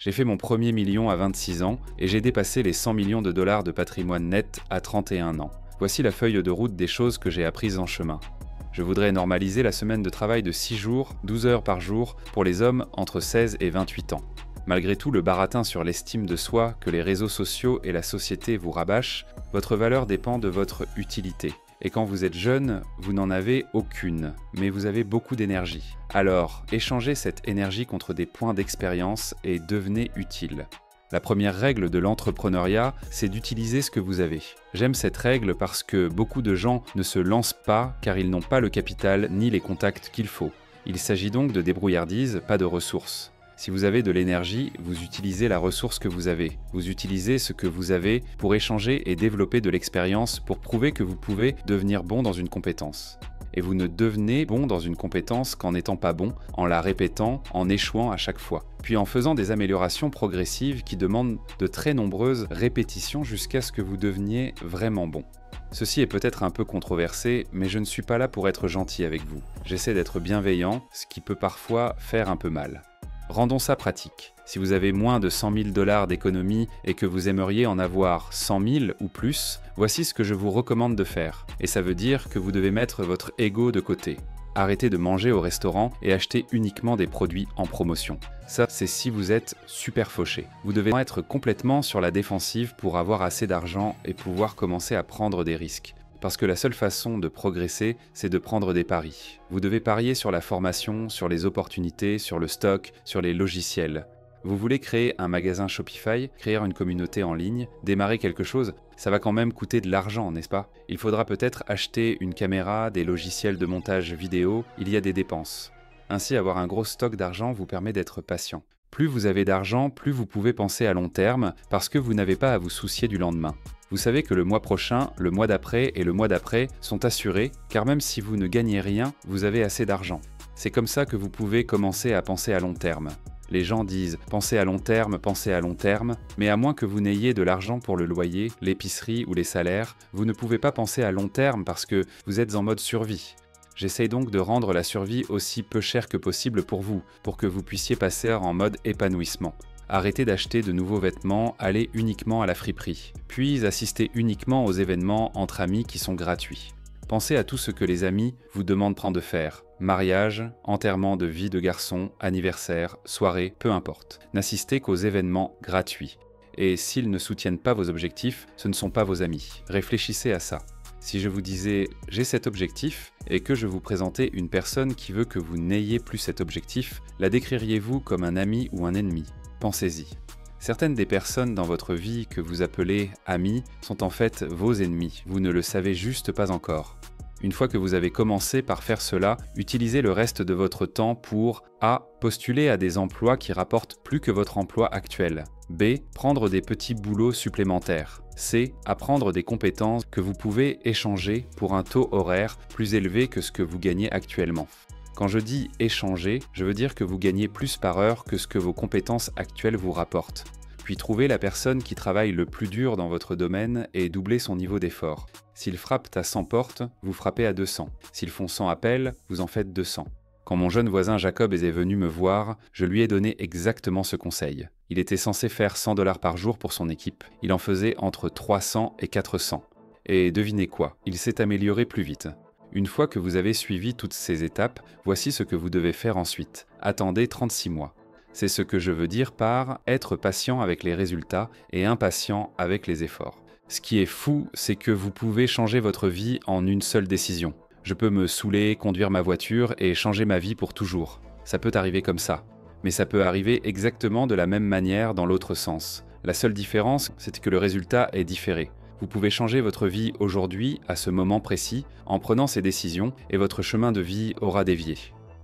J'ai fait mon premier million à 26 ans et j'ai dépassé les 100 millions de dollars de patrimoine net à 31 ans. Voici la feuille de route des choses que j'ai apprises en chemin. Je voudrais normaliser la semaine de travail de 6 jours, 12 heures par jour pour les hommes entre 16 et 28 ans. Malgré tout le baratin sur l'estime de soi que les réseaux sociaux et la société vous rabâchent, votre valeur dépend de votre utilité. Et quand vous êtes jeune, vous n'en avez aucune, mais vous avez beaucoup d'énergie. Alors, échangez cette énergie contre des points d'expérience et devenez utile. La première règle de l'entrepreneuriat, c'est d'utiliser ce que vous avez. J'aime cette règle parce que beaucoup de gens ne se lancent pas car ils n'ont pas le capital ni les contacts qu'il faut. Il s'agit donc de débrouillardise, pas de ressources. Si vous avez de l'énergie, vous utilisez la ressource que vous avez. Vous utilisez ce que vous avez pour échanger et développer de l'expérience pour prouver que vous pouvez devenir bon dans une compétence. Et vous ne devenez bon dans une compétence qu'en n'étant pas bon, en la répétant, en échouant à chaque fois. Puis en faisant des améliorations progressives qui demandent de très nombreuses répétitions jusqu'à ce que vous deveniez vraiment bon. Ceci est peut-être un peu controversé, mais je ne suis pas là pour être gentil avec vous. J'essaie d'être bienveillant, ce qui peut parfois faire un peu mal. Rendons ça pratique. Si vous avez moins de 100 000 dollars d'économie et que vous aimeriez en avoir 100 000 ou plus, voici ce que je vous recommande de faire. Et ça veut dire que vous devez mettre votre ego de côté. Arrêtez de manger au restaurant et achetez uniquement des produits en promotion. Ça, c'est si vous êtes super fauché. Vous devez être complètement sur la défensive pour avoir assez d'argent et pouvoir commencer à prendre des risques. Parce que la seule façon de progresser, c'est de prendre des paris. Vous devez parier sur la formation, sur les opportunités, sur le stock, sur les logiciels. Vous voulez créer un magasin Shopify, créer une communauté en ligne, démarrer quelque chose, ça va quand même coûter de l'argent, n'est-ce pas? Il faudra peut-être acheter une caméra, des logiciels de montage vidéo, il y a des dépenses. Ainsi, avoir un gros stock d'argent vous permet d'être patient. Plus vous avez d'argent, plus vous pouvez penser à long terme, parce que vous n'avez pas à vous soucier du lendemain. Vous savez que le mois prochain, le mois d'après et le mois d'après sont assurés, car même si vous ne gagnez rien, vous avez assez d'argent. C'est comme ça que vous pouvez commencer à penser à long terme. Les gens disent « pensez à long terme », mais à moins que vous n'ayez de l'argent pour le loyer, l'épicerie ou les salaires, vous ne pouvez pas penser à long terme parce que vous êtes en mode survie. J'essaye donc de rendre la survie aussi peu chère que possible pour vous, pour que vous puissiez passer en mode épanouissement. Arrêtez d'acheter de nouveaux vêtements, allez uniquement à la friperie. Puis assistez uniquement aux événements entre amis qui sont gratuits. Pensez à tout ce que les amis vous demandent de faire. Mariage, enterrement de vie de garçon, anniversaire, soirée, peu importe. N'assistez qu'aux événements gratuits. Et s'ils ne soutiennent pas vos objectifs, ce ne sont pas vos amis. Réfléchissez à ça. Si je vous disais « j'ai cet objectif » et que je vous présentais une personne qui veut que vous n'ayez plus cet objectif, la décririez-vous comme un ami ou un ennemi? Pensez-y. Certaines des personnes dans votre vie que vous appelez amis sont en fait vos ennemis, vous ne le savez juste pas encore. Une fois que vous avez commencé par faire cela, utilisez le reste de votre temps pour A. Postuler à des emplois qui rapportent plus que votre emploi actuel. B. Prendre des petits boulots supplémentaires. C. Apprendre des compétences que vous pouvez échanger pour un taux horaire plus élevé que ce que vous gagnez actuellement. Quand je dis échanger, je veux dire que vous gagnez plus par heure que ce que vos compétences actuelles vous rapportent. Puis trouvez la personne qui travaille le plus dur dans votre domaine et doublez son niveau d'effort. S'ils frappent à 100 portes, vous frappez à 200. S'ils font 100 appels, vous en faites 200. Quand mon jeune voisin Jacob est venu me voir, je lui ai donné exactement ce conseil. Il était censé faire 100 $ par jour pour son équipe. Il en faisait entre 300 et 400. Et devinez quoi, il s'est amélioré plus vite. Une fois que vous avez suivi toutes ces étapes, voici ce que vous devez faire ensuite. Attendez 36 mois. C'est ce que je veux dire par être patient avec les résultats et impatient avec les efforts. Ce qui est fou, c'est que vous pouvez changer votre vie en une seule décision. Je peux me saouler, conduire ma voiture et changer ma vie pour toujours. Ça peut arriver comme ça. Mais ça peut arriver exactement de la même manière dans l'autre sens. La seule différence, c'est que le résultat est différé. Vous pouvez changer votre vie aujourd'hui, à ce moment précis, en prenant ces décisions, et votre chemin de vie aura dévié.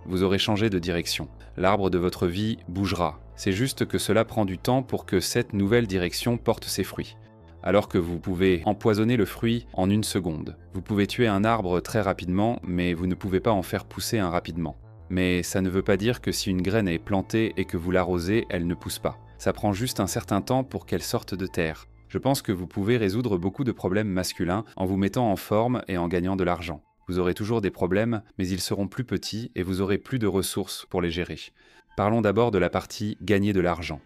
Vous aurez changé de direction. L'arbre de votre vie bougera. C'est juste que cela prend du temps pour que cette nouvelle direction porte ses fruits. Alors que vous pouvez empoisonner le fruit en une seconde. Vous pouvez tuer un arbre très rapidement, mais vous ne pouvez pas en faire pousser un rapidement. Mais ça ne veut pas dire que si une graine est plantée et que vous l'arrosez, elle ne pousse pas. Ça prend juste un certain temps pour qu'elle sorte de terre. Je pense que vous pouvez résoudre beaucoup de problèmes masculins en vous mettant en forme et en gagnant de l'argent. Vous aurez toujours des problèmes, mais ils seront plus petits et vous aurez plus de ressources pour les gérer. Parlons d'abord de la partie « gagner de l'argent ».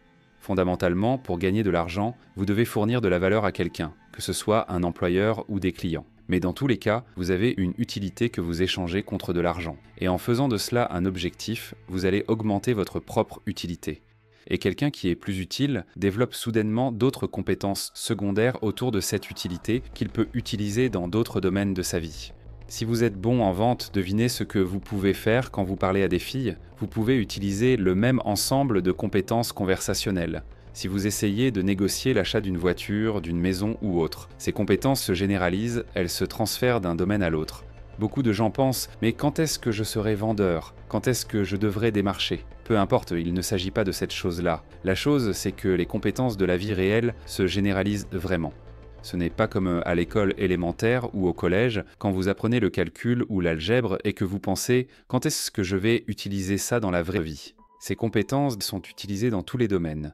Fondamentalement, pour gagner de l'argent, vous devez fournir de la valeur à quelqu'un, que ce soit un employeur ou des clients. Mais dans tous les cas, vous avez une utilité que vous échangez contre de l'argent. Et en faisant de cela un objectif, vous allez augmenter votre propre utilité. Et quelqu'un qui est plus utile développe soudainement d'autres compétences secondaires autour de cette utilité qu'il peut utiliser dans d'autres domaines de sa vie. Si vous êtes bon en vente, devinez ce que vous pouvez faire quand vous parlez à des filles. Vous pouvez utiliser le même ensemble de compétences conversationnelles. Si vous essayez de négocier l'achat d'une voiture, d'une maison ou autre, ces compétences se généralisent, elles se transfèrent d'un domaine à l'autre. Beaucoup de gens pensent « mais quand est-ce que je serai vendeur? Quand est-ce que je devrais démarcher ?» Peu importe, il ne s'agit pas de cette chose-là. La chose, c'est que les compétences de la vie réelle se généralisent vraiment. Ce n'est pas comme à l'école élémentaire ou au collège, quand vous apprenez le calcul ou l'algèbre et que vous pensez « quand est-ce que je vais utiliser ça dans la vraie vie ?» Ces compétences sont utilisées dans tous les domaines.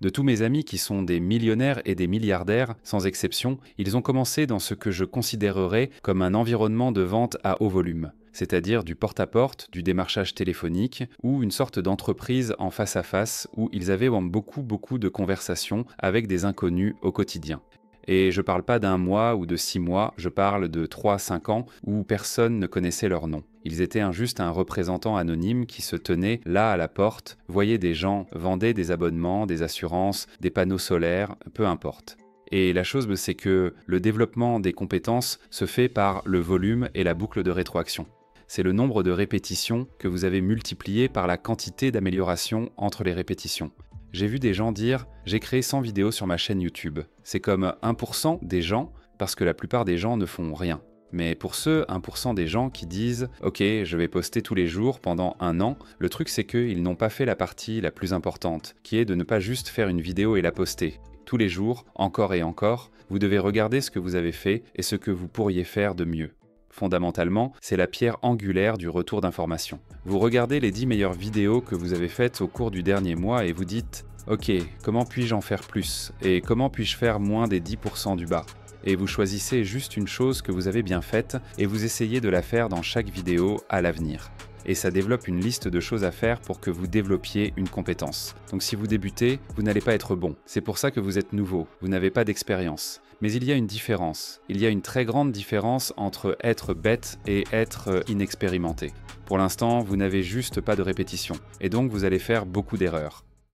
De tous mes amis qui sont des millionnaires et des milliardaires, sans exception, ils ont commencé dans ce que je considérerais comme un environnement de vente à haut volume, c'est-à-dire du porte-à-porte, du démarchage téléphonique ou une sorte d'entreprise en face à face où ils avaient beaucoup de conversations avec des inconnus au quotidien. Et je parle pas d'1 mois ou de 6 mois, je parle de 3-5 ans où personne ne connaissait leur nom. Ils étaient juste un représentant anonyme qui se tenait là à la porte, voyait des gens, vendait des abonnements, des assurances, des panneaux solaires, peu importe. Et la chose, c'est que le développement des compétences se fait par le volume et la boucle de rétroaction. C'est le nombre de répétitions que vous avez multiplié par la quantité d'amélioration entre les répétitions. J'ai vu des gens dire « j'ai créé 100 vidéos sur ma chaîne YouTube ». C'est comme 1% des gens, parce que la plupart des gens ne font rien. Mais pour ceux 1% des gens qui disent « ok, je vais poster tous les jours pendant 1 an », le truc c'est qu'ils n'ont pas fait la partie la plus importante, qui est de ne pas juste faire une vidéo et la poster. Tous les jours, encore et encore, vous devez regarder ce que vous avez fait et ce que vous pourriez faire de mieux. Fondamentalement, c'est la pierre angulaire du retour d'information. Vous regardez les 10 meilleures vidéos que vous avez faites au cours du dernier mois et vous dites « Ok, comment puis-je en faire plus? Et comment puis-je faire moins des 10% du bas ?» Et vous choisissez juste une chose que vous avez bien faite et vous essayez de la faire dans chaque vidéo à l'avenir. Et ça développe une liste de choses à faire pour que vous développiez une compétence. Donc si vous débutez, vous n'allez pas être bon. C'est pour ça que vous êtes nouveau, vous n'avez pas d'expérience. Mais il y a une différence. Il y a une très grande différence entre être bête et être inexpérimenté. Pour l'instant, vous n'avez juste pas de répétition. Et donc vous allez faire beaucoup d'erreurs.